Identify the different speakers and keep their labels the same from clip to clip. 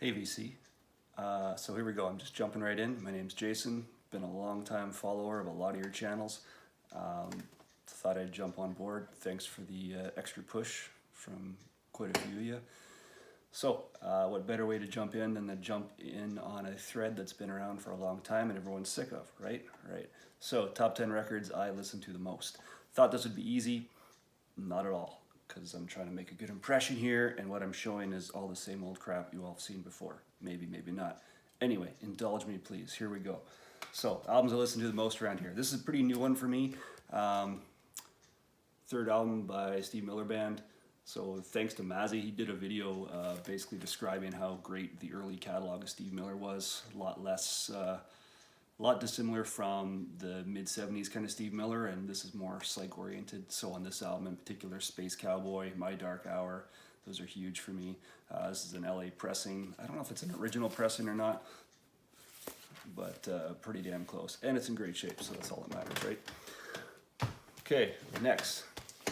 Speaker 1: Hey VC. So here we go. I'm just jumping right in. My name's Jason. Been a long time follower of a lot of your channels. Thought I'd jump on board. Thanks for the extra push from quite a few of you. So what better way to jump in than to jump in on a thread that's been around for a long time and everyone's sick of, right? Right. So top 10 records I listen to the most. Thought this would be easy. Not at all, because I'm trying to make a good impression here, and what I'm showing is all the same old crap you all have seen before. Maybe, maybe not. Anyway, indulge me please. Here we go. So, albums I listen to the most around here. This is a pretty new one for me. Third album by Steve Miller Band. So thanks to Mazzy, he did a video basically describing how great the early catalog of Steve Miller was. A lot less, a lot dissimilar from the mid-70s kind of Steve Miller, and this is more psych-oriented. So on this album in particular, Space Cowboy, My Dark Hour, those are huge for me. This is an LA pressing. I don't know if it's an original pressing or not, but pretty damn close. And it's in great shape, so that's all that matters, right? Okay, next.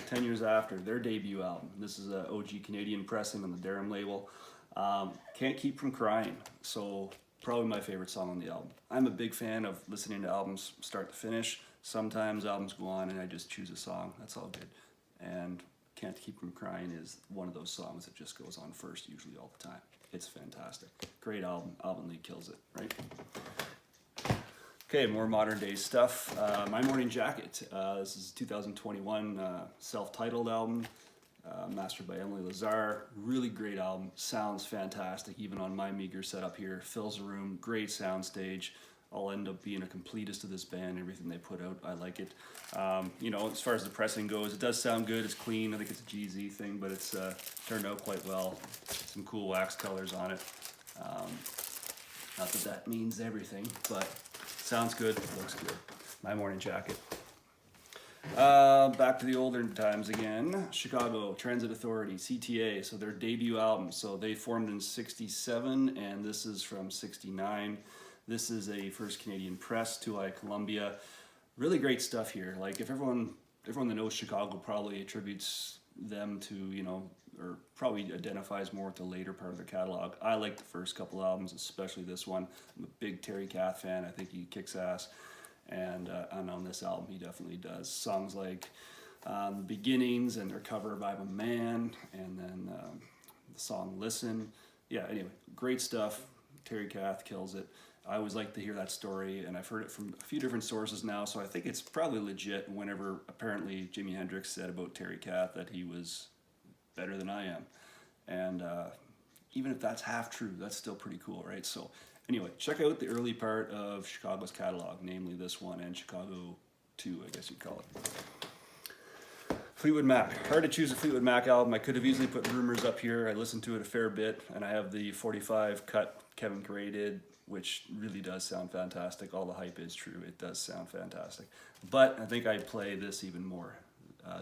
Speaker 1: 10 years after their debut album. This is a OG Canadian pressing on the Durham label. Can't Keep From Crying. So probably my favorite song on the album. I'm a big fan of listening to albums start to finish. Sometimes albums go on and I just choose a song. That's all good. And Can't Keep From Crying is one of those songs that just goes on first usually all the time. It's fantastic. Great album. Album League kills it, right? Okay, more modern day stuff. My Morning Jacket. This is 2021 self-titled album, mastered by Emily Lazar. Really great album. Sounds fantastic, even on my meager setup here. Fills a room. Great sound stage. I'll end up being a completist of this band. Everything they put out, I like it. You know, as far as the pressing goes, it does sound good. It's clean. I think it's a GZ thing, but it's turned out quite well. Some cool wax colors on it. Not that that means everything, but sounds good, looks good. My Morning Jacket. Back to the older times again. Chicago Transit Authority, CTA, so their debut album. So they formed in '67, and this is from '69. This is a first Canadian press, 2i Columbia. Really great stuff here. Like, if everyone that knows Chicago probably attributes them to, you know, or probably identifies more with the later part of their catalog. I like the first couple albums, especially this one. I'm a big Terry Kath fan. I think he kicks ass. And on this album, he definitely does. Songs like The Beginnings and their cover of I'm a Man, and then the song Listen. Yeah, anyway, great stuff. Terry Kath kills it. I always like to hear that story, and I've heard it from a few different sources now, so I think it's probably legit whenever apparently Jimi Hendrix said about Terry Kath that he was better than I am. And even if that's half true, that's still pretty cool, right? So anyway, check out the early part of Chicago's catalog, namely this one and Chicago 2, I guess you'd call it. Fleetwood Mac. Hard to choose a Fleetwood Mac album. I could have easily put Rumors up here. I listened to it a fair bit, and I have the 45 cut Kevin Gray did, which really does sound fantastic. All the hype is true. It does sound fantastic. But I think I'd play this even more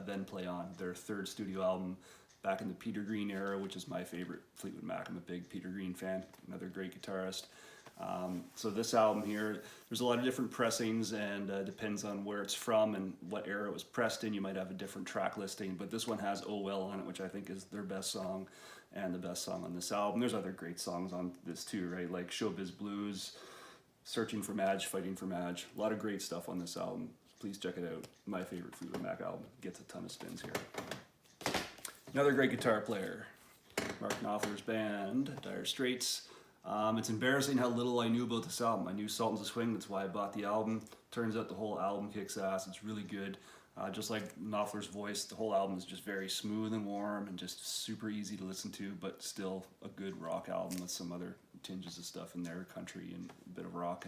Speaker 1: than Play On, their third studio album back in the Peter Green era, which is my favorite Fleetwood Mac. I'm a big Peter Green fan, another great guitarist. So this album here, there's a lot of different pressings, and depends on where it's from and what era it was pressed in. You might have a different track listing, but this one has Oh Well on it, which I think is their best song and the best song on this album. There's other great songs on this too, right? Like Showbiz Blues, Searching for Madge, Fighting for Madge. A lot of great stuff on this album. Please check it out. My favorite Fleetwood Mac album. Gets a ton of spins here. Another great guitar player, Mark Knopfler's band, Dire Straits. It's embarrassing how little I knew about this album. I knew Sultans of Swing, that's why I bought the album. Turns out the whole album kicks ass. It's really good. Just like Knopfler's voice, the whole album is just very smooth and warm and just super easy to listen to, but still a good rock album with some other tinges of stuff in there, country and a bit of rock.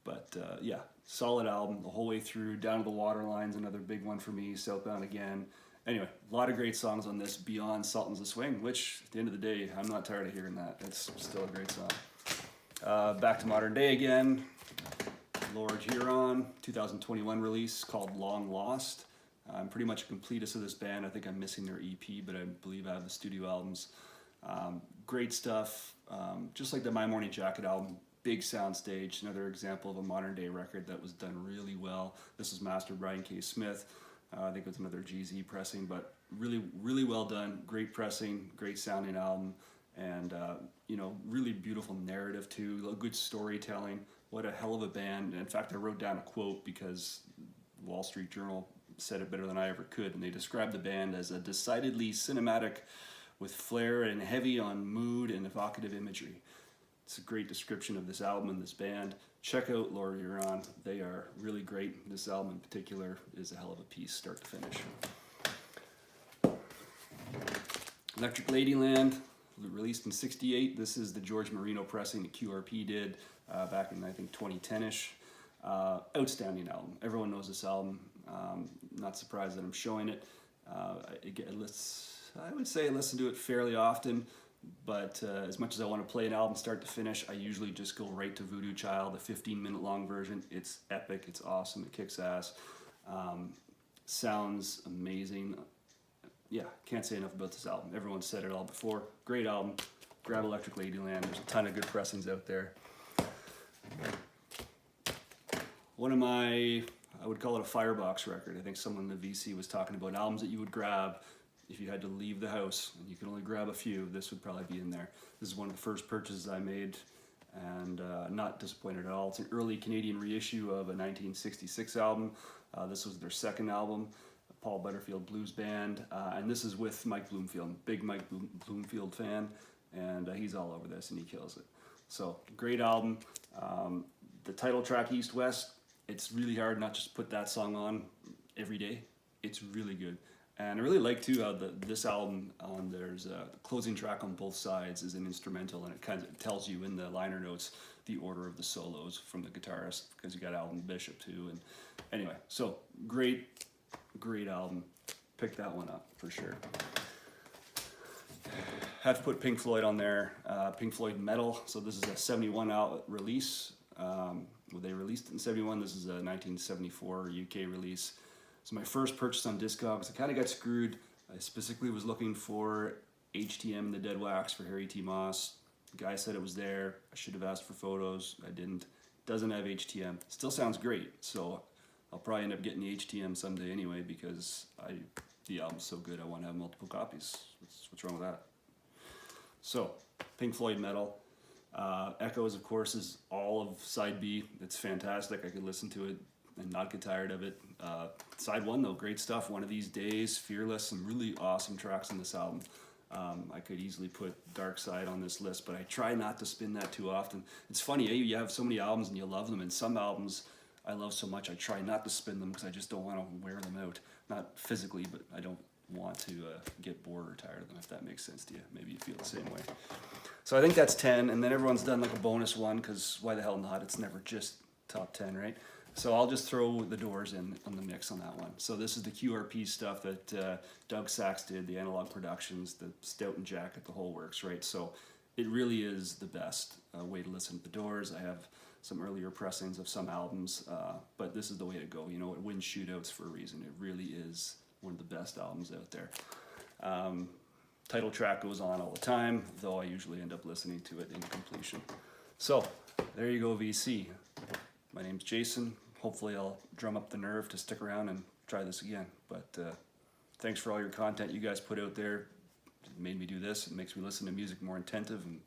Speaker 1: But yeah, solid album the whole way through. Down to the Waterline's another big one for me. Southbound Again. Anyway, a lot of great songs on this beyond Sultans of Swing, which at the end of the day, I'm not tired of hearing that. It's still a great song. Back to modern day again. Lord Huron, 2021 release called Long Lost. I'm pretty much a completist of this band. I think I'm missing their EP, but I believe I have the studio albums. Great stuff. Just like the My Morning Jacket album, big sound stage. Another example of a modern day record that was done really well. This is mastered Brian K. Smith. I think it was another GZ pressing, but really, really well done. Great pressing, great sounding album, and you know, really beautiful narrative too, good storytelling. What a hell of a band. In fact, I wrote down a quote because Wall Street Journal said it better than I ever could, and they described the band as a decidedly cinematic with flair and heavy on mood and evocative imagery. It's a great description of this album and this band. Check out Laura You're On. They are really great. This album in particular is a hell of a piece, start to finish. Electric Ladyland, released in '68. This is the George Marino pressing that QRP did back in, I think, 2010-ish. Outstanding album. Everyone knows this album. Not surprised that I'm showing it. I would say I listen to it fairly often, but as much as I want to play an album start to finish, I usually just go right to Voodoo Child, the 15-minute long version. It's epic, it's awesome, it kicks ass. Sounds amazing. Yeah, can't say enough about this album. Everyone's said it all before. Great album. Grab Electric Ladyland. There's a ton of good pressings out there. One of my, I would call it a firebox record. I think someone in the VC was talking about albums that you would grab if you had to leave the house and you could only grab a few. This would probably be in there. This is one of the first purchases I made, and not disappointed at all. It's an early Canadian reissue of a 1966 album. This was their second album, Paul Butterfield Blues Band, and this is with Mike Bloomfield. Big Mike Bloomfield fan, and he's all over this and he kills it. So great album. The title track, East West, it's really hard not just to put that song on every day. It's really good. And I really like too how this album, there's a closing track on both sides is an instrumental, and it kind of tells you in the liner notes the order of the solos from the guitarist, because you got Alan Bishop too. And anyway, so great album. Pick that one up for sure. Have to put Pink Floyd on there. Pink Floyd Metal. So this is a 71 out release. They released it in 71. This is a 1974 UK release. So my first purchase on Discogs, I kind of got screwed. I specifically was looking for HTM, the Dead Wax for Harry T. Moss. The guy said it was there. I should have asked for photos. I didn't. Doesn't have HTM. Still sounds great. So I'll probably end up getting the HTM someday anyway, because the album's so good I want to have multiple copies. What's wrong with that? So, Pink Floyd Metal. Echoes, of course, is all of side B. It's fantastic. I could listen to it and not get tired of it. Side 1 though, great stuff. One of These Days, Fearless, some really awesome tracks on this album. I could easily put Dark Side on this list, but I try not to spin that too often. It's funny, you have so many albums and you love them, and some albums I love so much I try not to spin them because I just don't want to wear them out. Not physically, but I don't want to get bored or tired of them, if that makes sense to you. Maybe you feel the same way. So I think that's 10, and then everyone's done like a bonus one, because why the hell not? It's never just top 10, right? So I'll just throw the Doors in on the mix on that one. So this is the QRP stuff that Doug Sachs did, the Analog Productions, the Stout and Jacket, the whole works, right? So it really is the best way to listen to the Doors. I have some earlier pressings of some albums, but this is the way to go. You know, it wins shootouts for a reason. It really is one of the best albums out there. Title track goes on all the time, though I usually end up listening to it in completion. So there you go, VC. My name's Jason. Hopefully I'll drum up the nerve to stick around and try this again. But thanks for all your content you guys put out there. It made me do this. It makes me listen to music more attentive, and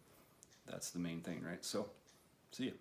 Speaker 1: that's the main thing, right? So, see ya.